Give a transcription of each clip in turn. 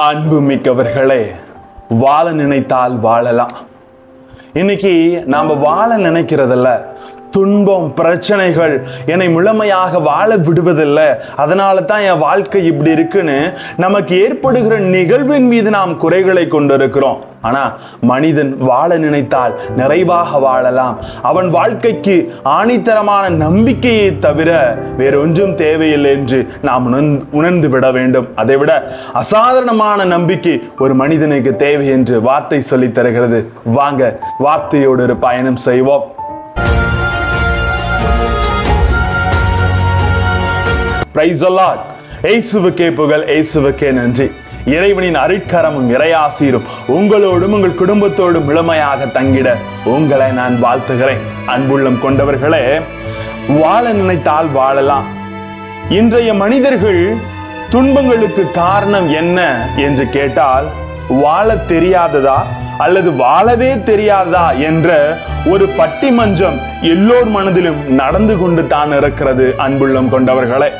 அன்பு மிக்கவர்களே, வாழ நினைத்தால் வாழலாம். இன்னைக்கு நாம வாழ நினைக்கிறதில்ல, துன்பம் பிரச்சனைகள் என்னை முழுமையாக வாழ விடுவதில்லை, அதனால தான் என் வாழ்க்கை இப்படி இருக்குன்னு நமக்கு ஏற்படுகிற நிகழ்வின் மீது நாம் குறைகளை கொண்டிருக்கிறோம். ஆனா மனிதன் வாழ நினைத்தால் நிறைவாக வாழலாம். அவன் வாழ்க்கைக்கு ஆணித்தரமான நம்பிக்கையை தவிர வேறொன்றும் தேவையில்லை என்று நாம் உணர்ந்து விட வேண்டும். அதை விட அசாதாரணமான நம்பிக்கை ஒரு மனிதனுக்கு தேவை என்று வார்த்தை சொல்லி தருகிறது. வாங்க வார்த்தையோடு ஒரு பயணம் செய்வோம். Praise the Lord. இயேசுவுக்கே புகழ், இயேசுவுக்கே நன்றி. இறைவனின் அருட்கரமும் இறையாசீரும் உங்களோடும் உங்கள் குடும்பத்தோடும் முழுமையாக தங்கிட உங்களை நான் வாழ்த்துகிறேன். அன்புள்ளம் கொண்டவர்களே, வாழ நினைத்தால் வாழலாம். இன்றைய மனிதர்கள் துன்பங்களுக்கு காரணம் என்ன என்று கேட்டால், வாழ தெரியாததா அல்லது வாழவே தெரியாதா என்ற ஒரு பட்டிமன்றம் எல்லோர் மனதிலும் நடந்து கொண்டு தான் இருக்கிறது. அன்புள்ளம் கொண்டவர்களே,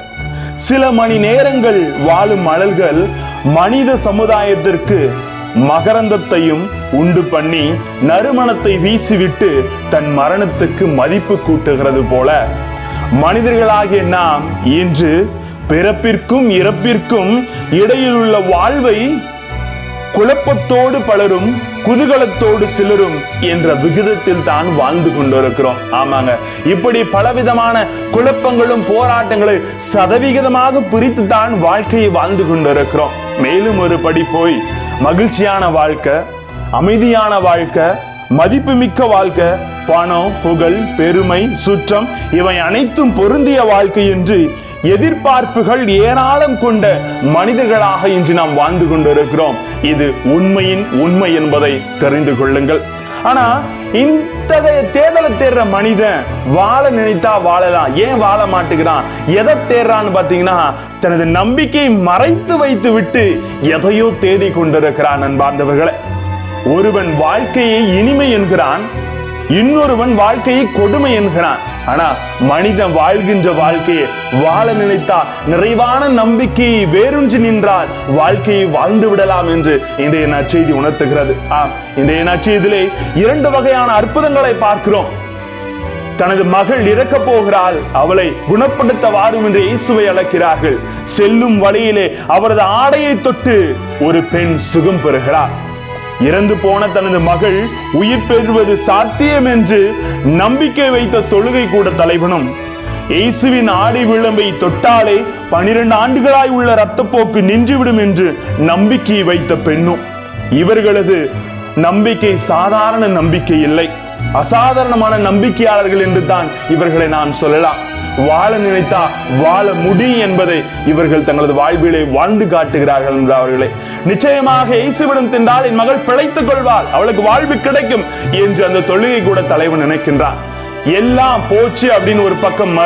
சில மணி நேரங்கள் வாழும் மலர்கள் மனித சமுதாயத்திற்கு மகரந்தத்தையும் உண்டு பண்ணி நறுமணத்தை வீசிவிட்டு தன் மரணத்துக்கு மதிப்பு கூட்டுகிறது போல, மனிதர்களாகிய நாம் இன்று பிறப்பிற்கும் இறப்பிற்கும் இடையில் உள்ள வாழ்வை குழப்பத்தோடு பலரும் குதூகலத்தோடு சிலரும் என்ற விகிதத்தில் தான் வாழ்ந்து கொண்டிருக்கிறோம். ஆமாங்க, இப்படி பலவிதமான குழப்பங்களும் போராட்டங்களை சதவிகிதமாக பிரித்து தான் வாழ்க்கையை வாழ்ந்து கொண்டிருக்கிறோம். மேலும் ஒரு படி போய் மகிழ்ச்சியான வாழ்க்கை, அமைதியான வாழ்க்கை, மதிப்புமிக்க வாழ்க்கை, பணம், புகழ், பெருமை, சுற்றம் இவை அனைத்தும் பொருந்திய வாழ்க்கை என்று எதிர்பார்ப்புகள் ஏராளம் கொண்ட மனிதர்களாக இன்று நாம் வாழ்ந்து கொண்டிருக்கிறோம். இது உண்மையின் உண்மை என்பதை தெரிந்து கொள்ளுங்கள். ஆனா இத்தகைய தேடலை தேடுற மனிதன் வாழ நினைத்தா வாழலாம், ஏன் வாழ மாட்டேங்கிறான்? எதை தேடுறான்னு பாத்தீங்கன்னா, தனது நம்பிக்கையை மறைத்து வைத்து விட்டு எதையோ தேடி கொண்டிருக்கிறான். அன்பார்ந்தவர்களே, ஒருவன் வாழ்க்கையை இனிமை என்கிறான், இன்னொருவன் வாழ்க்கையை கொடுமை என்கிறான். ஆனா மனிதன் வாழ்கின்ற வாழ்க்கையை வாழ நினைத்தால், நிறைவான நம்பிக்கையை வேரூன்றி நின்றால் வாழ்க்கையை வாழ்ந்து விடலாம் என்று இன்றைய நற்செய்தி உணர்த்துகிறது. இன்றைய நற்செய்தியிலே இரண்டு வகையான அற்புதங்களை பார்க்கிறோம். தனது மகள் இறக்க போகிறாள், அவளை குணப்படுத்த வாரும் என்று இயேசுவை அழைக்கிறார்கள். செல்லும் வழியிலே அவரது ஆடையை தொட்டு ஒரு பெண் சுகம் பெறுகிறார். இறந்து போன தனது மகள் உயிர் பெறுவது சாத்தியம் என்று நம்பிக்கை வைத்த தொழுகை கூட தலைவனும், இயேசுவின் ஆடை விளம்பை தொட்டாலே 12 ஆண்டுகளாய் உள்ள இரத்தப்போக்கு நின்றுவிடும் என்று நம்பிக்கை வைத்த பெண்ணும், இவர்களது நம்பிக்கை சாதாரண நம்பிக்கை இல்லை, அசாதாரணமான நம்பிக்கையாளர்கள் என்று தான் இவர்களை நாம் சொல்லலாம். வாழ நினைத்தா வாழ முடியும் என்பதை இவர்கள் தங்களது வாழ்விலே வாழ்ந்து காட்டுகிறார்கள். அவர்களே, நிச்சயமாக இயேசுவிடம் தின்றால் என் மகள் பிழைத்துக் கொள்வாள், அவளுக்கு வாழ்வு கிடைக்கும் என்று அந்த தொழுகை கூட தலைவன் நினைக்கின்றான். எல்லாம் போச்சு அப்படின்னு ஒரு பக்கம்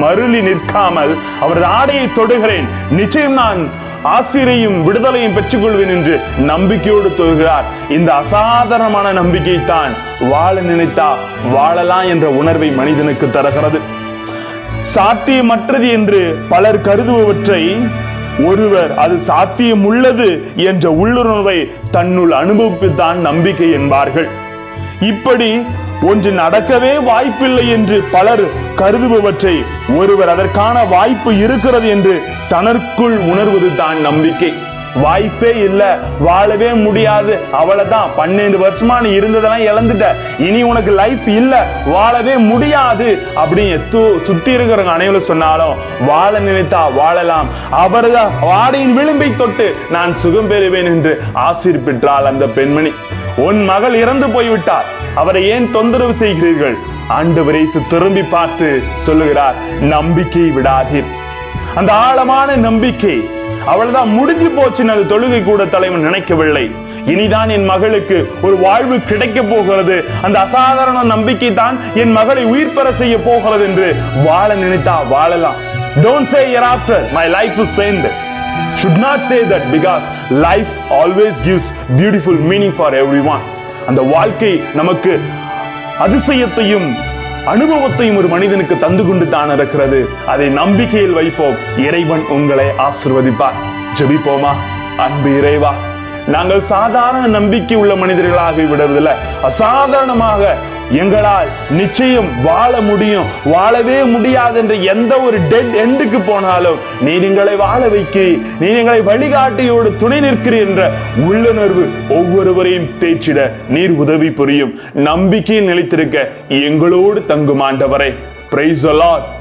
மருளி நிற்காமல் அவரது ஆடையை தொடுகிறேன், நிச்சயம் நான் ஆசிரியையும் விடுதலையும் பெற்றுக் கொள்வேன் என்று நம்பிக்கையோடு தொழுகிறார். இந்த அசாதாரணமான நம்பிக்கை தான் வாழ நினைத்தா வாழலாம் என்ற உணர்வை மனிதனுக்கு தருகிறது. சாத்தியமற்றது என்று பலர் கருதுபவற்றை ஒருவர் அது சாத்தியம் உள்ளது என்ற உள்ளுணர்வை தன்னுள் அனுபவிப்புதான் நம்பிக்கை என்பார்கள். இப்படி ஒன்று நடக்கவே வாய்ப்பில்லை என்று பலர் கருதுபவற்றை ஒருவர் அதற்கான வாய்ப்பு இருக்கிறது என்று தனக்குள் உணர்வது தான் நம்பிக்கை. வாய்ப்பே இல்லை, வாழவே முடியாது, அவ்வளவுதான், 12 வருஷமா நீ இருந்ததெல்லாம் இழந்துட்ட, இனி உனக்கு லைஃப் இல்ல, வாழவே முடியாது அப்படின்னு சுத்தி இருக்கிறவங்க அனைவரும் சொன்னாலும் வாழ நினைத்தா வாழலாம், அவரது வாடையின் விளிம்பை தொட்டு நான் சுகம் பெறுவேன் என்று ஆசீர் பெற்றாள் அந்த பெண்மணி. உன் மகள் இறந்து போய்விட்டார், அவரை ஏன் தொந்தரவு செய்கிறீர்கள்? ஆண்டவர் இயேசு திரும்பி பார்த்து சொல்லுகிறார், நம்பிக்கை விடாதீர். அந்த ஆழமான நம்பிக்கை, அவள்தான் முடிஞ்சு போச்சுன்னு அந்த தொழுகை கூட தலைவன் நினைக்கவில்லை. இனிதான் என் மகளுக்கு ஒரு வாழ்வு கிடைக்க போகிறது, அந்த அசாதாரண நம்பிக்கை தான் என் மகளை உயிர் பெற செய்ய போகிறது என்று வாழ நினைத்தா வாழலாம். Don't say hereafter my life is end. Should not say that, because life always gives beautiful meaning for everyone. அந்த வாழ்க்கை நமக்கு அதிசயத்தையும் அனுபவத்தையும் ஒரு மனிதனுக்கு தந்து கொண்டு தான் இருக்கிறது. அதை நம்பிக்கையில் வைப்போம். இறைவன் உங்களை ஆசீர்வதிப்பார். ஜெபிப்போமா? அன்பு இறைவா, நாங்கள் சாதாரண நம்பிக்கை உள்ள மனிதர்களாக விடுவதில்லை, அசாதாரணமாக எங்களால் நிச்சயம் வாழ முடியும், வாழவே முடியாது என்ற எந்த ஒரு டெட் எண்டுக்கு போனாலும் நீர் எங்களை வாழ வைக்கிறீர், நீர் எங்களை வழிகாட்டியோடு துணை நிற்கிறீர் என்ற உள்ளுணர்வு ஒவ்வொருவரையும் தேற்றிட நீர் உதவி புரியும். நம்பிக்கையில் நிலைத்திருக்க எங்களோடு தங்கும் ஆண்டவரே. Praise the Lord.